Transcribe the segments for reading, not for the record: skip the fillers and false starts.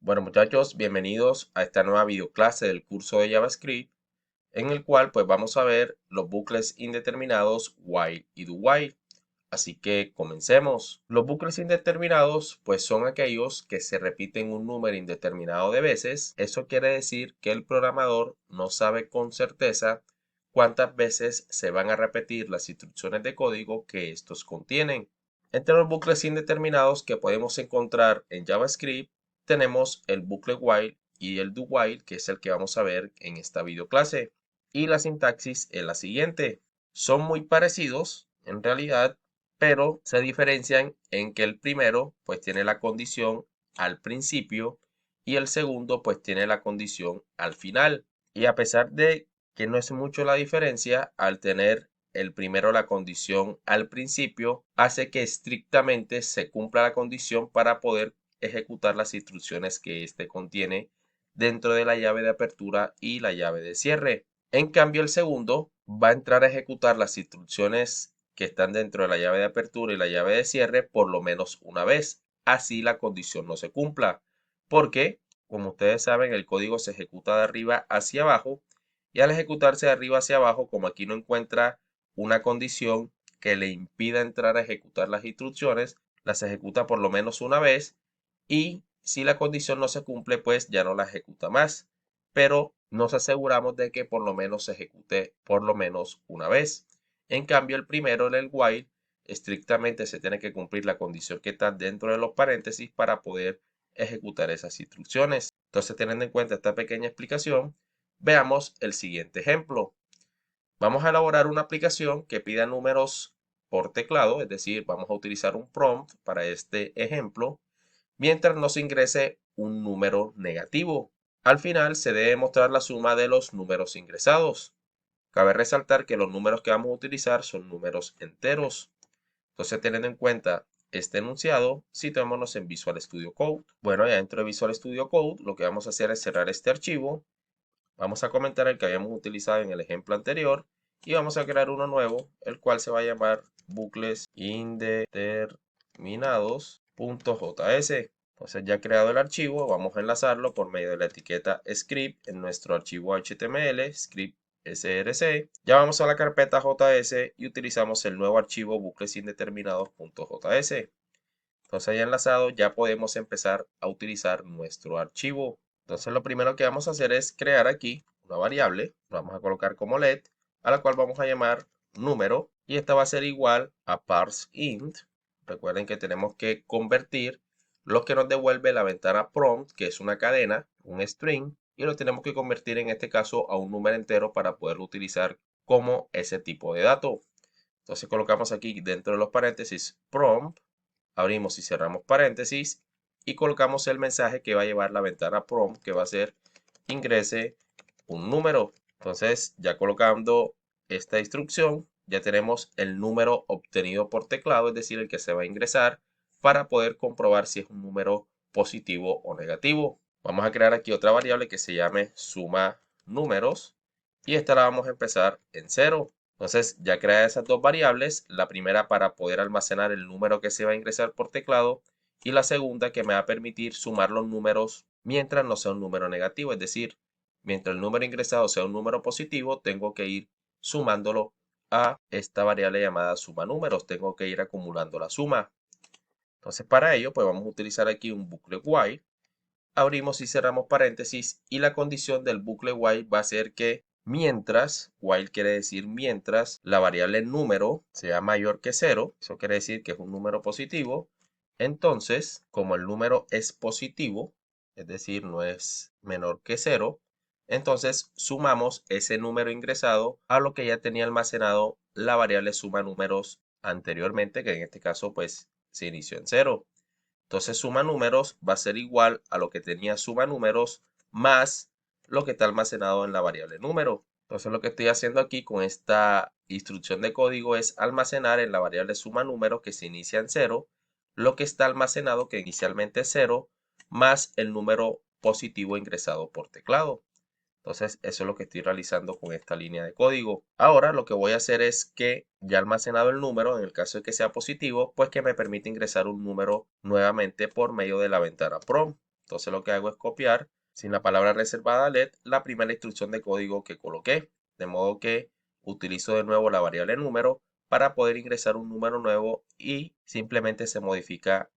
Bueno muchachos, bienvenidos a esta nueva videoclase del curso de JavaScript en el cual pues vamos a ver los bucles indeterminados while y do while. Así que comencemos. Los bucles indeterminados pues son aquellos que se repiten un número indeterminado de veces. Eso quiere decir que el programador no sabe con certeza cuántas veces se van a repetir las instrucciones de código que estos contienen. Entre los bucles indeterminados que podemos encontrar en JavaScript tenemos el bucle while y el do while, que es el que vamos a ver en esta videoclase. Y la sintaxis es la siguiente. Son muy parecidos en realidad, pero se diferencian en que el primero pues tiene la condición al principio y el segundo pues tiene la condición al final. Y a pesar de que no es mucho la diferencia, al tener el primero la condición al principio, hace que estrictamente se cumpla la condición para poder ejecutar las instrucciones que éste contiene dentro de la llave de apertura y la llave de cierre. En cambio, el segundo va a entrar a ejecutar las instrucciones que están dentro de la llave de apertura y la llave de cierre por lo menos una vez. Así la condición no se cumpla. Porque, como ustedes saben, el código se ejecuta de arriba hacia abajo y al ejecutarse de arriba hacia abajo, como aquí no encuentra una condición que le impida entrar a ejecutar las instrucciones, las ejecuta por lo menos una vez y si la condición no se cumple, pues ya no la ejecuta más. Pero nos aseguramos de que por lo menos se ejecute por lo menos una vez. En cambio, el primero, el while, estrictamente se tiene que cumplir la condición que está dentro de los paréntesis para poder ejecutar esas instrucciones. Entonces, teniendo en cuenta esta pequeña explicación, veamos el siguiente ejemplo. Vamos a elaborar una aplicación que pida números por teclado, es decir, vamos a utilizar un prompt para este ejemplo, mientras nos ingrese un número negativo. Al final se debe mostrar la suma de los números ingresados. Cabe resaltar que los números que vamos a utilizar son números enteros. Entonces, teniendo en cuenta este enunciado, situémonos en Visual Studio Code. Bueno, ya dentro de Visual Studio Code, lo que vamos a hacer es cerrar este archivo. Vamos a comentar el que habíamos utilizado en el ejemplo anterior y vamos a crear uno nuevo, el cual se va a llamar bucles indeterminados.js. Entonces ya creado el archivo, vamos a enlazarlo por medio de la etiqueta script en nuestro archivo HTML, script src. Ya vamos a la carpeta JS y utilizamos el nuevo archivo buclesindeterminados.js. Entonces ya enlazado, ya podemos empezar a utilizar nuestro archivo. Entonces lo primero que vamos a hacer es crear aquí una variable, vamos a colocar como let, a la cual vamos a llamar número y esta va a ser igual a parseInt. Recuerden que tenemos que convertir lo que nos devuelve la ventana prompt, que es una cadena, un string, y lo tenemos que convertir en este caso a un número entero para poderlo utilizar como ese tipo de dato. Entonces colocamos aquí dentro de los paréntesis prompt, abrimos y cerramos paréntesis y colocamos el mensaje que va a llevar la ventana prompt, que va a ser ingrese un número. Entonces, ya colocando esta instrucción, ya tenemos el número obtenido por teclado, es decir, el que se va a ingresar para poder comprobar si es un número positivo o negativo. Vamos a crear aquí otra variable que se llame suma números y esta la vamos a empezar en 0. Entonces, ya creé esas dos variables, la primera para poder almacenar el número que se va a ingresar por teclado y la segunda que me va a permitir sumar los números mientras no sea un número negativo, es decir, mientras el número ingresado sea un número positivo, tengo que ir sumándolo a esta variable llamada suma números, tengo que ir acumulando la suma. Entonces, para ello, pues vamos a utilizar aquí un bucle while. Abrimos y cerramos paréntesis y la condición del bucle while va a ser que mientras, while quiere decir mientras, la variable número sea mayor que 0, eso quiere decir que es un número positivo, entonces, como el número es positivo, es decir, no es menor que 0, entonces sumamos ese número ingresado a lo que ya tenía almacenado la variable suma números anteriormente, que en este caso pues se inició en 0. Entonces suma números va a ser igual a lo que tenía suma números más lo que está almacenado en la variable número. Entonces lo que estoy haciendo aquí con esta instrucción de código es almacenar en la variable suma números que se inicia en 0 lo que está almacenado que inicialmente es 0 más el número positivo ingresado por teclado. Entonces, eso es lo que estoy realizando con esta línea de código. Ahora lo que voy a hacer es que ya almacenado el número, en el caso de que sea positivo, pues que me permite ingresar un número nuevamente por medio de la ventana prompt. Entonces lo que hago es copiar, sin la palabra reservada let, la primera instrucción de código que coloqué. De modo que utilizo de nuevo la variable número para poder ingresar un número nuevo y simplemente se modifica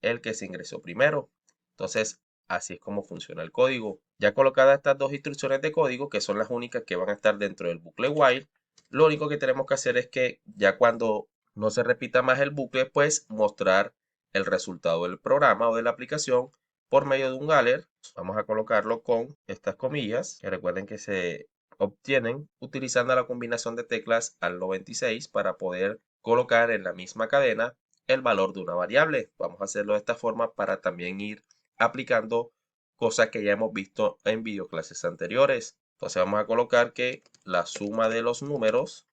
el que se ingresó primero. Entonces, así es como funciona el código. Ya colocadas estas dos instrucciones de código, que son las únicas que van a estar dentro del bucle while, lo único que tenemos que hacer es que ya cuando no se repita más el bucle, pues mostrar el resultado del programa o de la aplicación por medio de un alert. Vamos a colocarlo con estas comillas, que recuerden que se obtienen utilizando la combinación de teclas al 96 para poder colocar en la misma cadena el valor de una variable. Vamos a hacerlo de esta forma para también ir aplicando cosas que ya hemos visto en videoclases anteriores. Entonces vamos a colocar que la suma de los números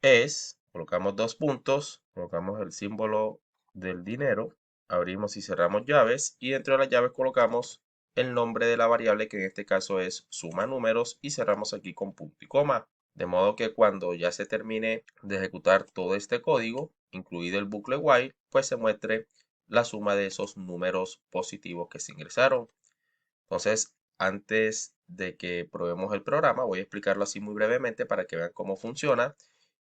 es, colocamos dos puntos, colocamos el símbolo del dinero, abrimos y cerramos llaves y dentro de las llaves colocamos el nombre de la variable, que en este caso es suma números, y cerramos aquí con punto y coma. De modo que cuando ya se termine de ejecutar todo este código, incluido el bucle while, pues se muestre la suma de esos números positivos que se ingresaron. Entonces, antes de que probemos el programa, voy a explicarlo así muy brevemente para que vean cómo funciona.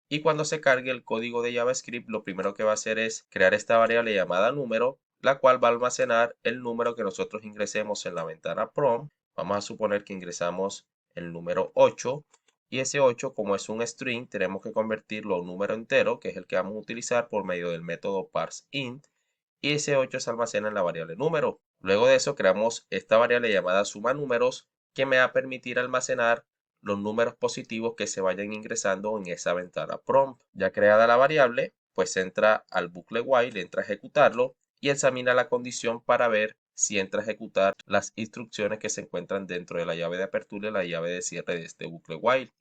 Y cuando se cargue el código de JavaScript, lo primero que va a hacer es crear esta variable llamada número, la cual va a almacenar el número que nosotros ingresemos en la ventana prompt. Vamos a suponer que ingresamos el número 8 y ese 8, como es un string, tenemos que convertirlo a un número entero, que es el que vamos a utilizar por medio del método parseInt, y ese 8 se almacena en la variable número. Luego de eso creamos esta variable llamada suma números, que me va a permitir almacenar los números positivos que se vayan ingresando en esa ventana prompt. Ya creada la variable, pues entra al bucle while, entra a ejecutarlo y examina la condición para ver si entra a ejecutar las instrucciones que se encuentran dentro de la llave de apertura y la llave de cierre de este bucle while.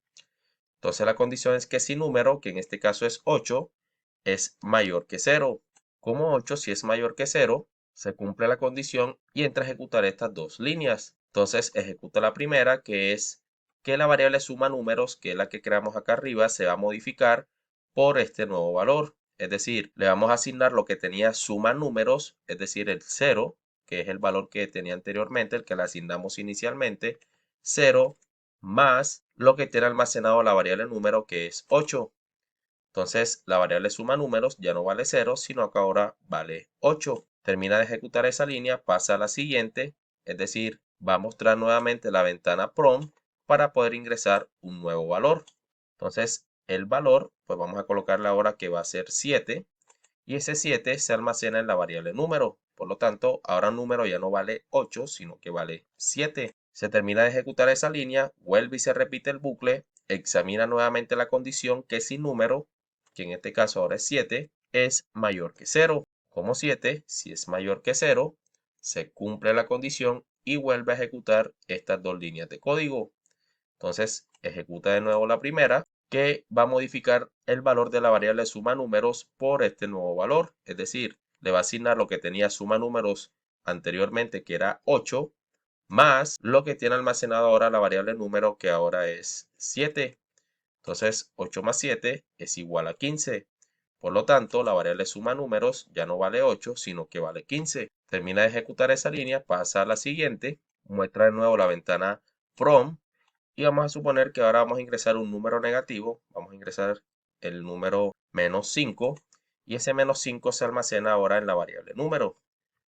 Entonces la condición es que si número, que en este caso es 8, es mayor que 0. Como 8, si es mayor que 0, se cumple la condición y entra a ejecutar estas dos líneas. Entonces ejecuta la primera, que es que la variable suma números, que es la que creamos acá arriba, se va a modificar por este nuevo valor. Es decir, le vamos a asignar lo que tenía suma números, es decir, el 0, que es el valor que tenía anteriormente, el que le asignamos inicialmente, 0 más lo que tiene almacenado la variable número, que es 8. Entonces la variable suma números ya no vale 0, sino que ahora vale 8. Termina de ejecutar esa línea, pasa a la siguiente, es decir, va a mostrar nuevamente la ventana prompt para poder ingresar un nuevo valor. Entonces el valor, pues vamos a colocarle ahora que va a ser 7 y ese 7 se almacena en la variable número. Por lo tanto, ahora el número ya no vale 8, sino que vale 7. Se termina de ejecutar esa línea, vuelve y se repite el bucle, examina nuevamente la condición que si número, que en este caso ahora es 7, es mayor que 0. Como 7, si es mayor que 0, se cumple la condición y vuelve a ejecutar estas dos líneas de código. Entonces, ejecuta de nuevo la primera, que va a modificar el valor de la variable suma números por este nuevo valor. Es decir, le va a asignar lo que tenía suma números anteriormente, que era 8, más lo que tiene almacenado ahora la variable número, que ahora es 7. Entonces, 8 más 7 es igual a 15. Por lo tanto, la variable suma números ya no vale 8, sino que vale 15. Termina de ejecutar esa línea, pasa a la siguiente, muestra de nuevo la ventana from y vamos a suponer que ahora vamos a ingresar un número negativo. Vamos a ingresar el número menos 5 y ese menos 5 se almacena ahora en la variable número.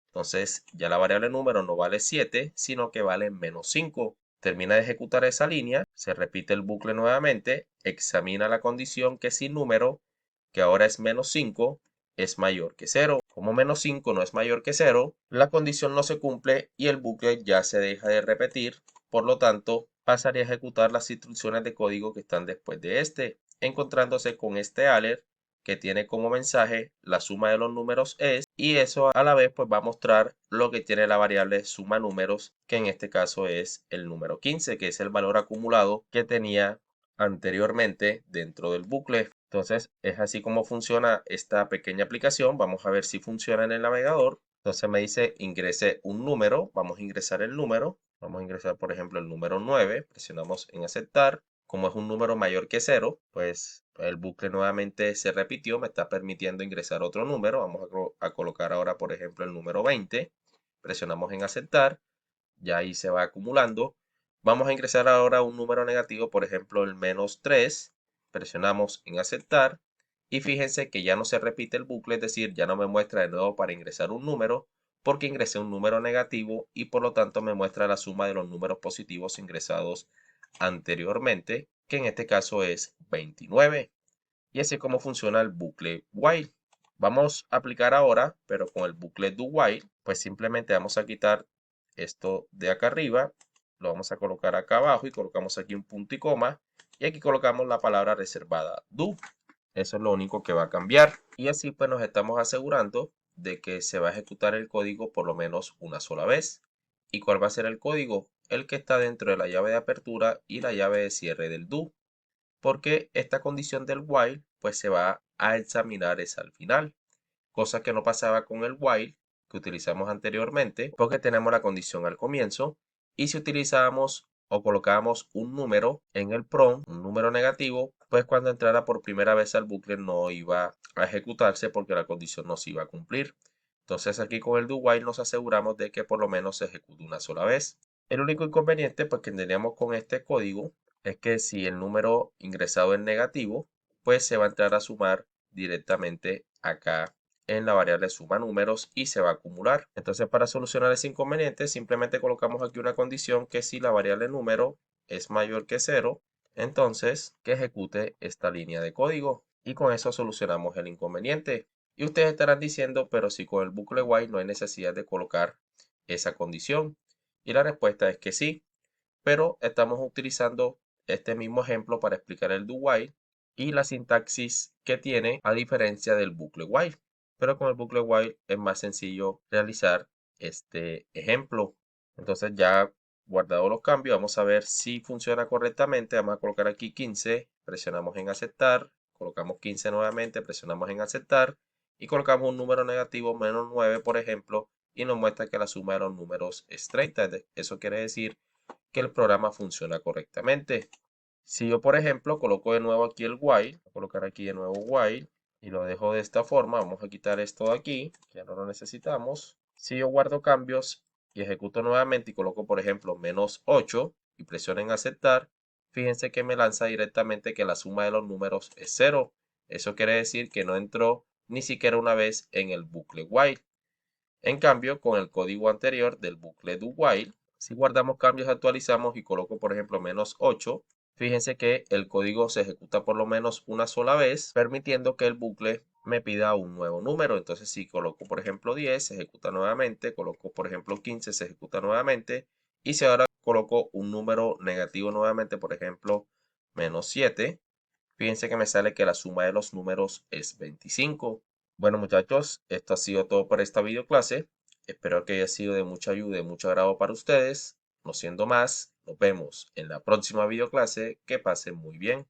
Entonces ya la variable número no vale 7, sino que vale menos 5. Termina de ejecutar esa línea, se repite el bucle nuevamente, examina la condición que si número, que ahora es menos 5, es mayor que 0. Como menos 5 no es mayor que 0, la condición no se cumple y el bucle ya se deja de repetir. Por lo tanto, pasaría a ejecutar las instrucciones de código que están después de este, encontrándose con este alert que tiene como mensaje la suma de los números es, y eso a la vez pues va a mostrar lo que tiene la variable suma números, que en este caso es el número 15, que es el valor acumulado que tenía anteriormente dentro del bucle. Entonces es así como funciona esta pequeña aplicación. Vamos a ver si funciona en el navegador. Entonces me dice ingrese un número, vamos a ingresar el número, vamos a ingresar por ejemplo el número 9, presionamos en aceptar. Como es un número mayor que 0, pues el bucle nuevamente se repitió, me está permitiendo ingresar otro número. Vamos a colocar ahora, por ejemplo, el número 20. Presionamos en aceptar. ya ahí se va acumulando. Vamos a ingresar ahora un número negativo, por ejemplo el -3, presionamos en aceptar y fíjense que ya no se repite el bucle, es decir, ya no me muestra de nuevo para ingresar un número, porque ingresé un número negativo y por lo tanto me muestra la suma de los números positivos ingresados anteriormente, que en este caso es 29. Y así es como funciona el bucle while. Vamos a aplicar ahora, pero con el bucle do while, pues simplemente vamos a quitar esto de acá arriba, lo vamos a colocar acá abajo y colocamos aquí un punto y coma, y aquí colocamos la palabra reservada do. Eso es lo único que va a cambiar. Y así pues nos estamos asegurando de que se va a ejecutar el código por lo menos una sola vez. ¿Y cuál va a ser el código? El que está dentro de la llave de apertura y la llave de cierre del do. Porque esta condición del while pues se va a examinar es al final. Cosa que no pasaba con el while que utilizamos anteriormente, porque tenemos la condición al comienzo. Y si utilizábamos o colocábamos un número en el prompt, un número negativo, pues cuando entrara por primera vez al bucle no iba a ejecutarse porque la condición no se iba a cumplir. Entonces aquí con el do while nos aseguramos de que por lo menos se ejecute una sola vez. El único inconveniente pues que tendríamos con este código es que si el número ingresado es negativo, pues se va a entrar a sumar directamente acá en la variable suma números y se va a acumular. Entonces para solucionar ese inconveniente simplemente colocamos aquí una condición que si la variable número es mayor que 0, entonces que ejecute esta línea de código y con eso solucionamos el inconveniente. Y ustedes estarán diciendo, pero si con el bucle while no hay necesidad de colocar esa condición. Y la respuesta es que sí, pero estamos utilizando este mismo ejemplo para explicar el do while y la sintaxis que tiene a diferencia del bucle while. Pero con el bucle while es más sencillo realizar este ejemplo. Entonces ya guardado los cambios, vamos a ver si funciona correctamente. Vamos a colocar aquí 15, presionamos en aceptar, colocamos 15 nuevamente, presionamos en aceptar y colocamos un número negativo -9, por ejemplo, y nos muestra que la suma de los números es 30. Eso quiere decir que el programa funciona correctamente. Si yo, por ejemplo, coloco de nuevo aquí el while, voy a colocar aquí de nuevo while y lo dejo de esta forma, vamos a quitar esto de aquí, que ya no lo necesitamos. Si yo guardo cambios y ejecuto nuevamente y coloco, por ejemplo, -8 y presiono en aceptar, fíjense que me lanza directamente que la suma de los números es 0. Eso quiere decir que no entró ni siquiera una vez en el bucle while. En cambio, con el código anterior del bucle do while, si guardamos cambios, actualizamos y coloco, por ejemplo, -8, fíjense que el código se ejecuta por lo menos una sola vez, permitiendo que el bucle me pida un nuevo número. Entonces, si coloco, por ejemplo, 10, se ejecuta nuevamente, coloco, por ejemplo, 15, se ejecuta nuevamente, y si ahora coloco un número negativo nuevamente, por ejemplo, -7, fíjense que me sale que la suma de los números es 25. Bueno muchachos, esto ha sido todo para esta video clase. Espero que haya sido de mucha ayuda y de mucho agrado para ustedes. No siendo más, nos vemos en la próxima video clase. Que pasen muy bien.